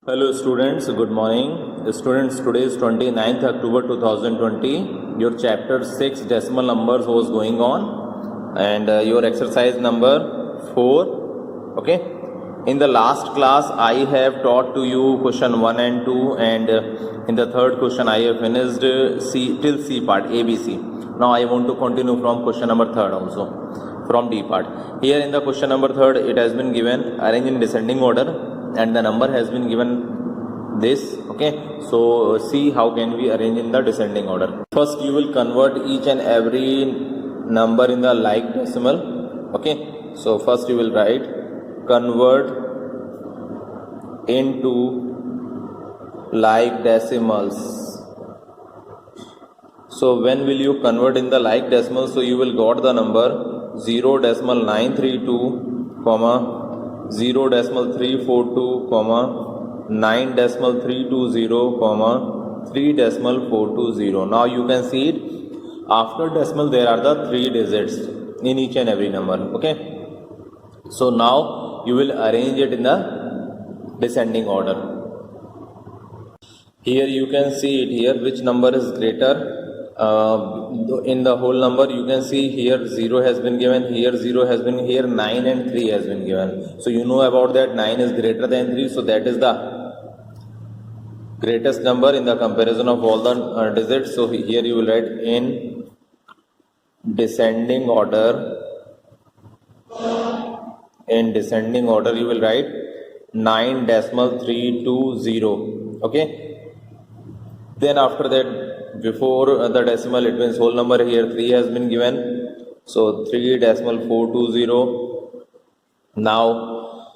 Hello students, good morning. Students, today is 29th October 2020. Your chapter 6 decimal numbers was going on and your exercise number 4. Okay. In the last class I have taught to you question 1 and 2 and in the third question I have finished C till C part ABC. Now I want to continue from question number 3 also from D part. Here in the question number 3 it has been given arrange in descending order and the number has been given this. Okay, so see how can we arrange in the descending order. First you will convert each and every number in the like decimal. Okay, so first you will write convert into like decimals. So when will you convert in the like decimal? So you will got the number 0.932 comma 0.342 comma 9.320 comma 3.420. Now you can see it after decimal there are the 3 digits in each and every number. Okay, so now you will arrange it in the descending order. Here you can see it here which number is greater. In the whole number you can see here 0 has been given, here 0 has been, here 9 and 3 has been given. So you know about that 9 is greater than 3, so that is the greatest number in the comparison of all the digits. So here you will write in descending order. In descending order you will write 9.320. Okay, then after that before the decimal it means whole number, here 3 has been given, so 3.420. Now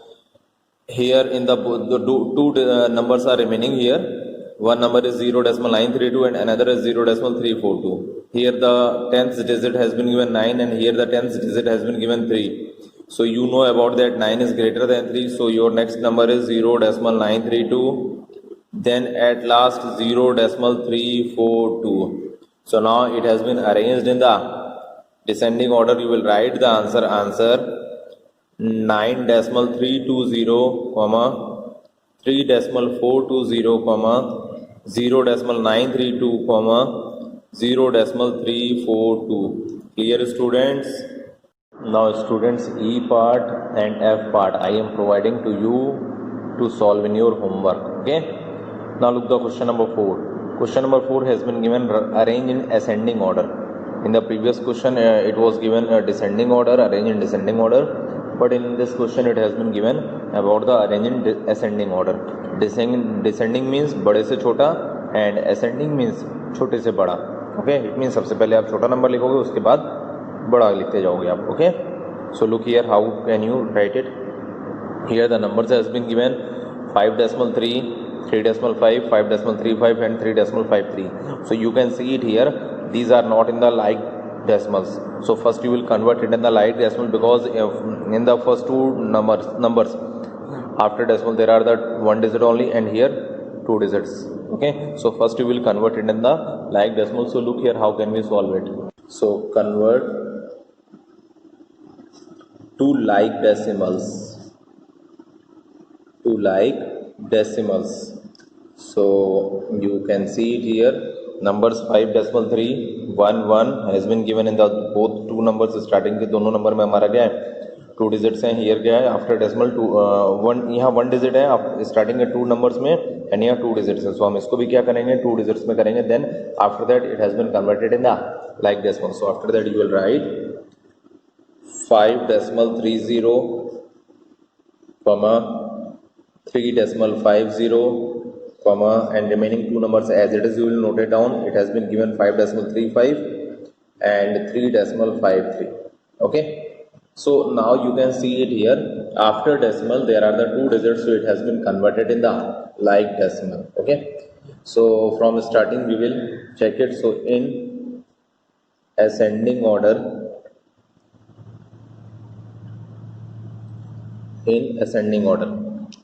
here in the two numbers are remaining here. One number is 0.932 and another is 0.342. Here the 10th digit has been given 9 and here the 10th digit has been given 3. So you know about that 9 is greater than 3, so your next number is 0.932. Then at last 0.342. So now it has been arranged in the descending order. You will write the answer 9.320 comma 3.420 comma 0.932 comma 0.342. Clear students? Now students, E part and F part I am providing to you to solve in your homework. Okay, now look the question number 4. Question number 4 has been given arrange in ascending order. In the previous question it was given descending order, arrange in descending order, but in this question it has been given about the arrange in ascending order. Descending means बड़े से छोटा and ascending means छोटे से बड़ा. Okay, it means सबसे पहले आप छोटा नंबर लिखोगे, उसके बाद बड़ा लिखते जाओगे आप. Okay, so look here how can you write it. Here the numbers has been given 5.3, 3.5, 5.35 and 3.53. So you can see it here, these are not in the like decimals. So first you will convert it in the like decimal, because in the first two numbers after decimal there are the one digit only and here 2 digits. Okay, so first you will convert it in the like decimal. So look here how can we solve it. So convert to like decimals. To like decimals. So you can see it here, numbers 5.3 1 1 has been given in the both two numbers. Starting के दोनों number में हमारा क्या है 2 digits हैं. Here क्या है after decimal 2 1, यहाँ 1 डिजिट है स्टार्टिंग के 2 नंबर्स में एंड यहाँ 2 डिजिट्स हैं. सो हम इसको भी क्या करेंगे 2 डिजिट्स में करेंगे. Then after that it has been converted in the like decimal. So after that you will write 5.30 comma 3.50 comma and remaining 2 numbers as it is you will note it down. It has been given 5.35 and 3.53. Okay, so now you can see it here after decimal there are the 2 digits, so it has been converted in the like decimal. Okay, so from starting we will check it. So in ascending order, in ascending order,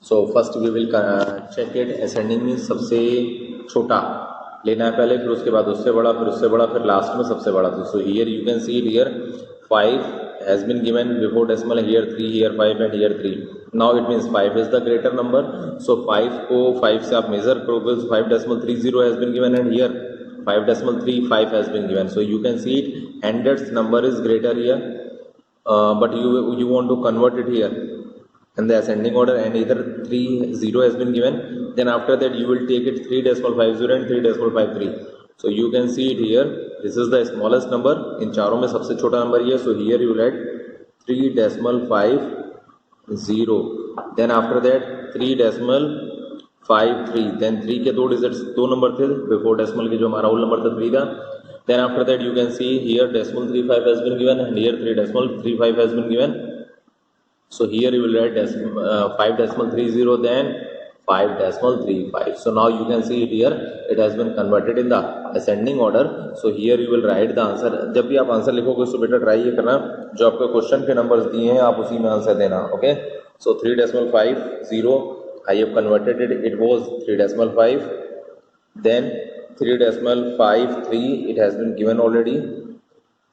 so first we will check it. Ascending means सबसे छोटा लेना है पहले, फिर उसके बाद उससे बड़ा, फिर उससे बड़ा, फिर लास्ट में सबसे बड़ा. So here you can see it here 5 has been given before decimal, here 3, here 5 and here 3. Now it means 5 is the greater number. So 5 को 5 से आप measure करोगे, 5.30 has been given and here 5.35 has been given. So you can see it, hundredths number is greater here, but you want to convert it here in the ascending order, and either 30 has been given, then after that you will take it 3.50 and 3.53. So you can see it here, this is the smallest number, इन चारों में सबसे छोटा number ये. So here you will add 3.50, then after that 3.53, then 3 के 2 digits, 2 number थे before decimal के, जो हमारा whole number था 3 था. Then after that you can see here 0.35 has been given and here 3.35 has been given. So here you will write 5.30, then 5.35. So now you can see it here, it has been converted in the ascending order. So here you will write the answer. जब भी आप answer लिखोगे तो बेटा try ये करना, जो आपके क्वेश्चन के नंबर्स दिए हैं आप उसी में आंसर देना. Okay, so 3.50 I have converted it, it was 3.5, then 3.53 it has been given already,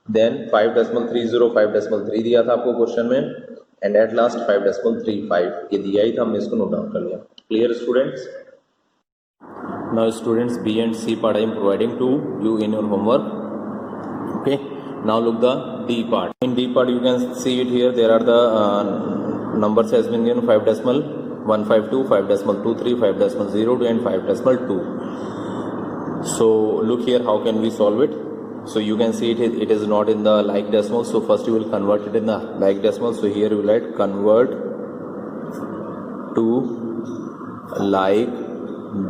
then 5.30 5.3 दिया था आपको क्वेश्चन में, and at last 5.35 ये दिया ही था, हमने इसको नोट डाउन कर लिया. Clear students? Now students, B and C part I am providing to you in your homework. Okay, now look the D part. In D part you can see it here, there are the numbers has been given 5.152, 5.23, 5.02 and 5.2. So look here, how can we solve it? So you can see it is not in the like decimal, so first you will convert it in the like decimal. So here you will write convert to like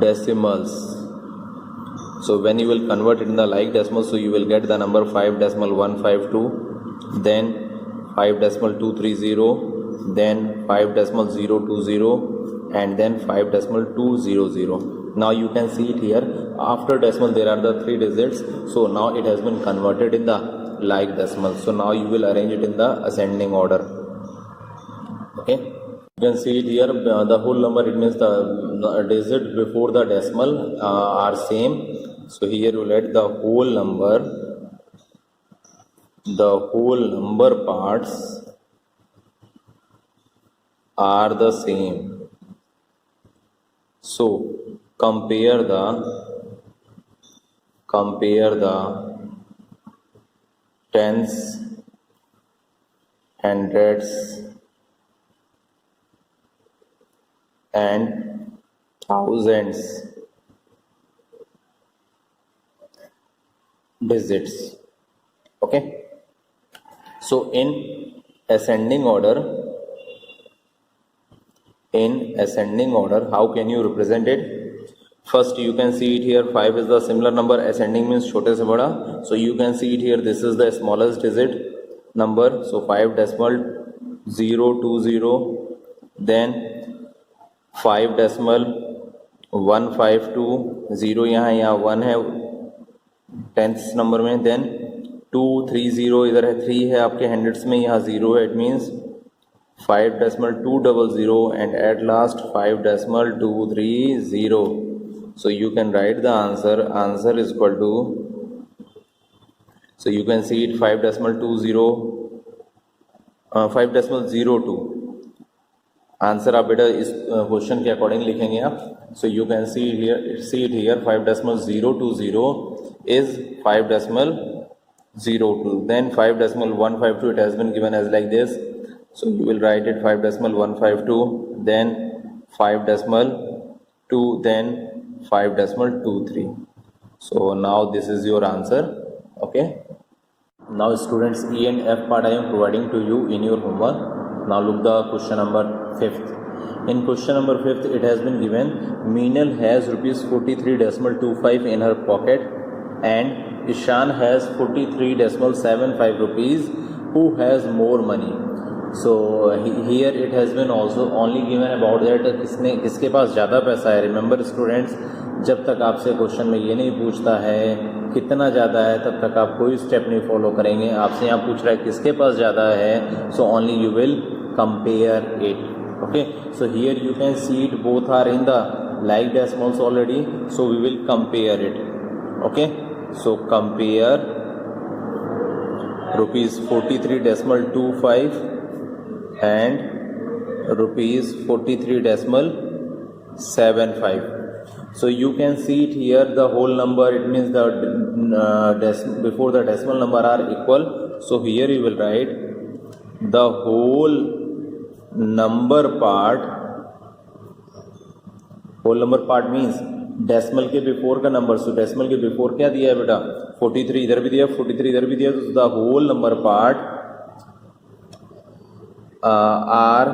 decimals. So when you will convert it in the like decimal, so you will get the number 5.152, then 5.230, then 5.020 and then 5.200. Now you can see it here, after decimal there are the 3 digits, so now it has been converted in the like decimal. So now you will arrange it in the ascending order. Okay, you can see it here, the whole number, it means the digit before the decimal are same. So here you will add the whole number parts are the same. So compare the tens, hundreds and thousands digits. Okay, so in ascending order, how can you represent it? First you can see it here, 5 is the similar number, ascending means छोटे से बड़ा. So you can see it here, this is the smallest digit number, so 5.020, then 5.152, 0 यहाँ 1 है 10th number में, then 230 इधर है, 3 है आपके हंड्रेड्स में, यहाँ 0 है, it means 5.200 and at last 5.230. So you can write the answer is equal to, so you can see it 5.02. Answer आप बेटा इस क्वेश्चन के अकॉर्डिंग लिखेंगे आप. सो you can see it here 5.020 is 5.02, then 5.152 it has been given as like this. So you will write it 5.152, then 5.2, then 5.23. So now this is your answer. Okay, now students, E and F part I am providing to you in your homework. Now look the question number 5th. In question number 5th it has been given, Meenal has rupees 43.25 in her pocket and Ishan has 43.75 rupees. Who has more money? So here it has been also only given about that किसके पास ज़्यादा पैसा है. Remember students, जब तक आपसे question में ये नहीं पूछता है कितना ज़्यादा है, तब तक आप कोई स्टेप नहीं फॉलो करेंगे. आपसे यहाँ पूछ रहा है किसके पास ज़्यादा है, so only you will compare it. Okay, so here you can see it, both are in the like decimals already, so we will compare it. Okay, so compare rupees 43.25 and rupees 43.75. So you can see it here, the whole number, it means the before the decimal number are equal. So here you will write the whole number part. Whole number part means decimal के before का नंबर. So decimal के before क्या दिया है बेटा? 43 इधर भी दिया, 43 इधर भी दिया. तो the whole number part are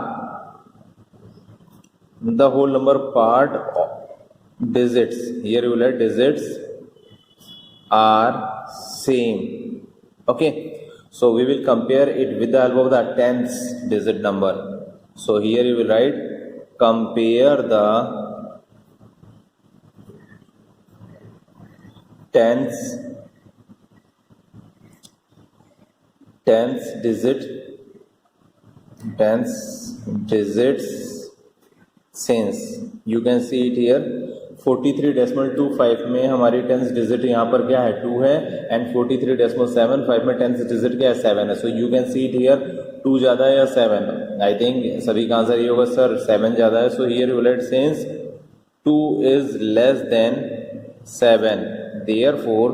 the whole number part digits, here you will write digits are same. Okay, so we will compare it with the help of the tens digit number. So here you will write compare the tens digits since you can see it here 43.25 में हमारी tens digit यहाँ पर क्या है? 2 है. And 43.75 में tens digit क्या है? 7 है. So you can see it here 2 ज़्यादा है या 7? आई थिंक सभी का आंसर ये होगा सर 7 ज़्यादा है. सो here you let since 2 is less then 7, therefore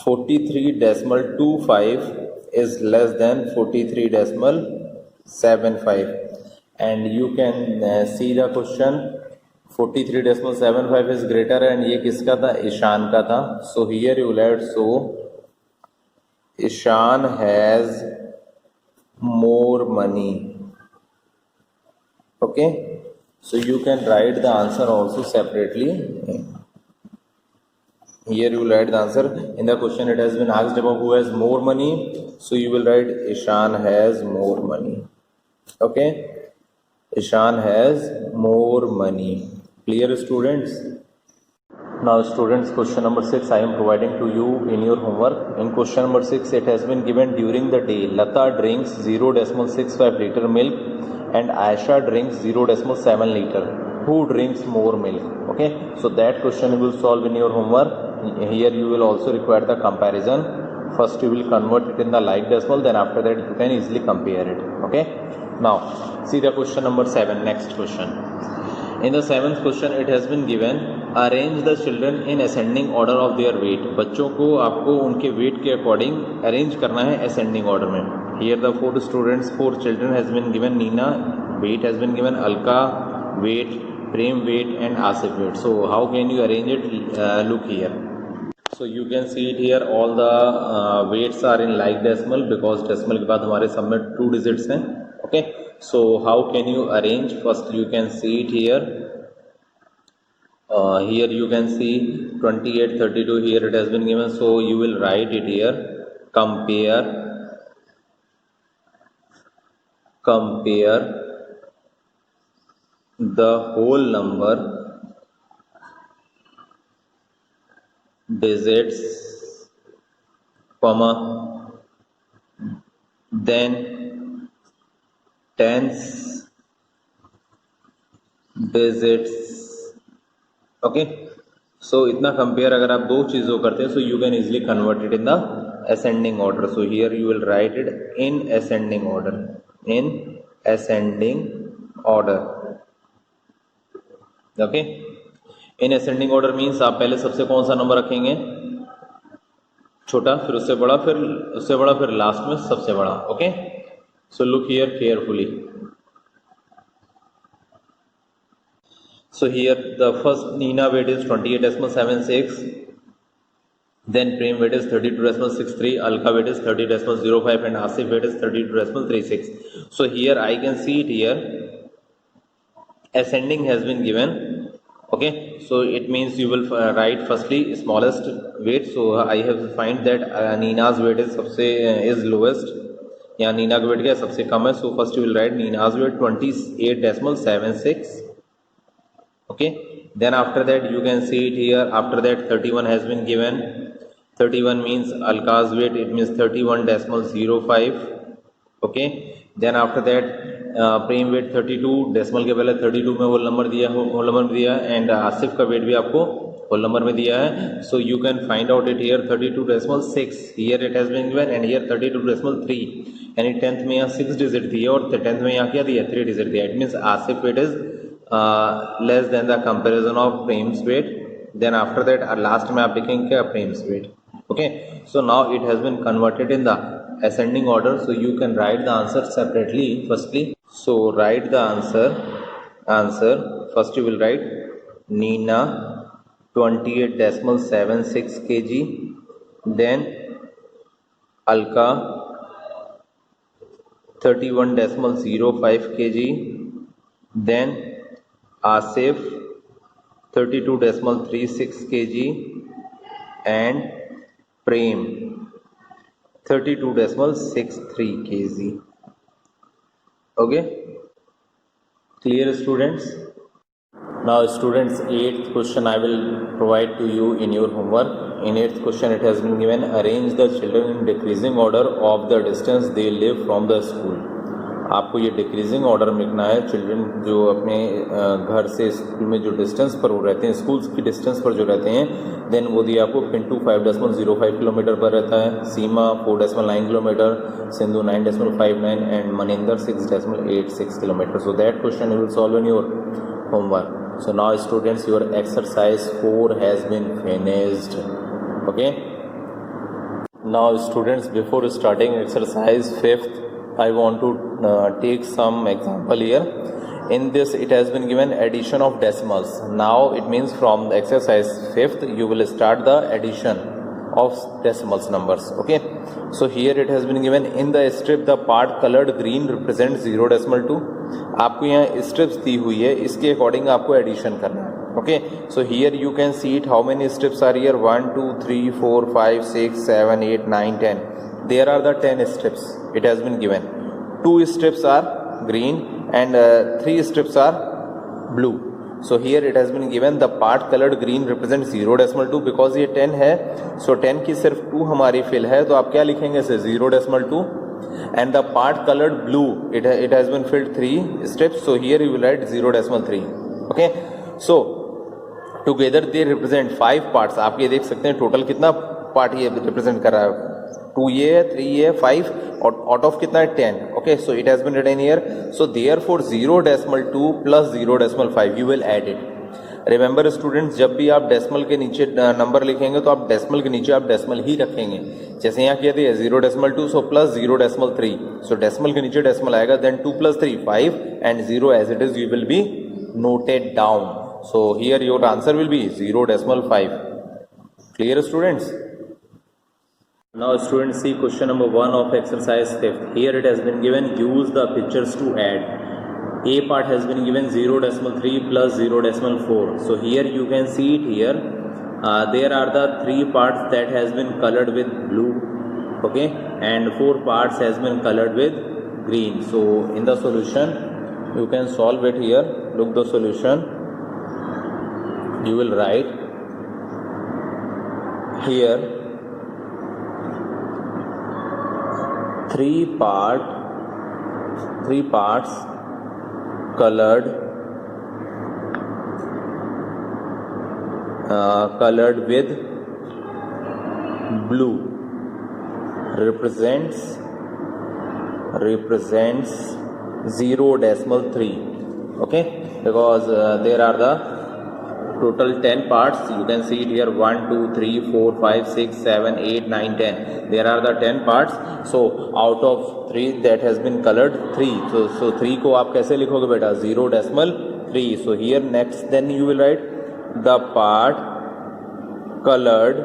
43.25 is less than 43.75. and you can see the question 43.75 is greater and ये किसका था? ईशान का था. so here you let so Ishan has more money. okay, so you can write the answer also separately. Here you will write the answer. In the question it has been asked about who has more money, so you will write Ishan has more money. Okay, Ishan has more money. Clear students? Now students, question number 6 I am providing to you in your homework. In question number 6 it has been given during the day Lata drinks 0.65 liter milk and Aisha drinks 0.7 liter. Who drinks more milk? Okay, so that question you will solve in your homework. Here you will also require the comparison. First you will convert it in the like decimal, then after that you can easily compare it. Okay, now see the question number 7. Next question. In the 7th question it has been given arrange the children in ascending order of their weight. बच्चों को आपको उनके weight के according arrange करना है ascending order में. Here the 4 children has been given. Nina weight has been given, Alka weight, Prem weight and Asif weight. So how can you arrange it? Look here. So you can see it here, all the weights are in like decimal because decimal के बाद हमारे सब में 2 digits हैं. Okay, so how can you arrange? First you can see it here. Here you can see 28, 32. Here it has been given. So you will write it here. Compare the whole number digits, comma, then tens digits. Okay, so इतना compare अगर आप 2 चीज़ों करते हैं, so you can easily convert it in the ascending order. So here you will write it in ascending order. Okay, in ascending order means आप पहले सबसे कौन सा नंबर रखेंगे? छोटा, फिर उससे बड़ा, फिर उससे बड़ा, फिर लास्ट में सबसे बड़ा. Okay, so look here carefully. So here the first Nina weight is 28.76, then Prem weight is 32.63, Alka weight is 30.05 and Asif weight is 32.36. So here I can see it here, ascending has been given. Okay, so it means you will write firstly smallest weight. So I have to find that Nina's weight is lowest. यहाँ नीना का wait क्या सबसे कम है. So first you will write Nina's weight 28.76. Okay, then after that you can see it here. After that 31 has been given. 31 means Alka's weight, it means 31.05. Okay, then after that Prem weight 32, decimal के पहले 32 में whole number दिया and Asif का weight भी आपको whole number में दिया है, so you can find out it here 32.6, here it has been given, and here 32.3, यानी 10th में यहाँ 6 डिजिट दिया और 10th में यहाँ क्या दिया 3 डिजिट दिया. It means Asif weight is less than the comparison of Prem's weight. Then after that last में आप लिखेंगे क्या Prem's weight. Okay, so now it has been converted in the ascending order, so you can write the answer separately firstly. So write the answer first. You will write Nina 28.76 kg, then Alka 31.05 kg, then Asif 32.36 kg, and Prem 32.63 kg. Okay, clear students? Now students, 8th question I will provide to you in your homework. In 8th question it has been given, arrange the children in decreasing order of the distance they live from the school. आपको ये decreasing order में लिखना है. Children जो अपने घर से school में जो डिस्टेंस पर वो रहते हैं, स्कूल्स की डिस्टेंस पर जो रहते हैं, देन वो दिया आपको. पिंटू 5.05 किलोमीटर पर रहता है, सीमा 4.9 kilometre, Sindhu 9.59 and Maninder 6.86 kilometre. So that question you will solve in your homework. So now students, your exercise 4 has been finished. Okay, now students, before starting exercise 5th, I want to take some example here. In this it has been given addition of decimals. Now it means from the exercise 5th you will start the addition of decimals numbers. Okay, so here it has been given in the strip the part colored green represents 0.2. आपको यहाँ strips दी हुई है, इसके according आपको addition करना है. Okay, so here you can see it how many strips are here 1 2 3 4 5 6 7 8 9 10. There are the 10 strips it has been given. 2 strips are green and 3 strips are blue. So here it has been given the part coloured green represent 0.2. Because ये 10 है, सो 10 की सिर्फ 2 हमारी fill है, तो आप क्या लिखेंगे इसे 0.2. and the part colored blue it has been filled 3 steps, so here you will write 0.3. okay, so together they represent 5 parts. आप ये देख सकते हैं टोटल कितना पार्ट ये रिप्रेजेंट कर रहा है. 2 ये है, 3 ये है, 5 और आउट ऑफ कितना है 10. Okay, so it has been written here. So therefore 0.2 plus 0.5 you will add it. Remember students, जब भी आप डेसिमल के नीचे नंबर लिखेंगे तो आप डेसिमल के नीचे आप डेसिमल ही रखेंगे. जैसे यहाँ किया दिया 0.2, सो प्लस 0.3, सो डेसिमल के नीचे डेसिमल आएगा. Then 2 + 3 5 and 0 as it is you will be noted down. So here your answer will be 0.5. Clear students? Now students, see question number 1 of exercise 5th. Here it has been given, use the pictures to add. A part has been given 0.3 plus 0.4. So here you can see it here. There are the 3 parts that has been colored with blue. Okay, and 4 parts has been colored with green. So in the solution you can solve it here. Look the solution. You will write here 3 parts colored with blue represents 0.3. okay, because there are the total 10 parts. You can see it here 1 2 3 4 5 6 7 8 9 10. There are the 10 parts. So out of 3 that has been colored 3. So 3 को आप कैसे लिखोगे बेटा? 0.3. So here next then you will write the part colored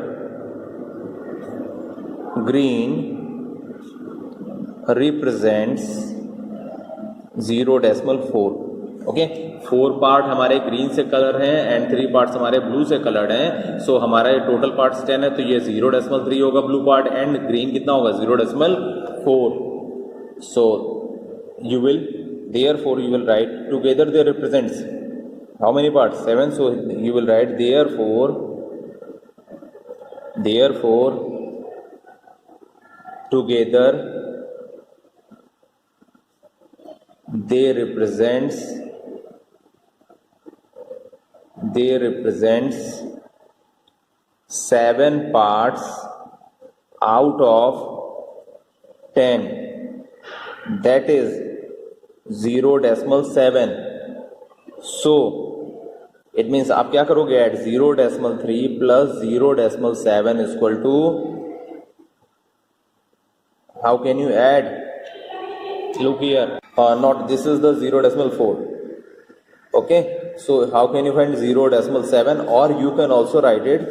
green represents 0.4. Okay, 4 part हमारे green से colour हैं and 3 parts हमारे blue से कलर्ड हैं. सो हमारा टोटल पार्ट्स 10 है, तो ये 0.3 होगा ब्लू पार्ट एंड ग्रीन कितना होगा 0.4. So you will therefore you will right together they represents how many parts? 7. So you will right therefore together they represents 7 parts out of 10, that is 0.7. so it means आप क्या करोगे, eight 0.3 plus 0.7 is equal to, how can you add? Look here, not this is the 0.4. okay, so how can you find 0.7? or you can also write it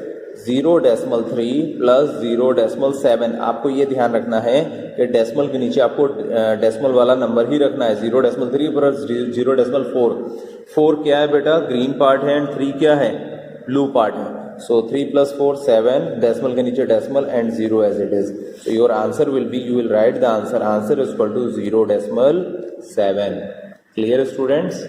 0.3 plus 0.7. आपको ये ध्यान रखना है कि decimal के नीचे आपको डेसिमल वाला नंबर ही रखना है. 0.3 प्लस 0.4. 4 क्या है बेटा, ग्रीन पार्ट है, एंड 3 क्या है, ब्लू पार्ट है. So 3 plus 4 7, decimal के नीचे decimal and 0 as it is. So your answer will be, you will write the answer is equal to 0.7. Clear students?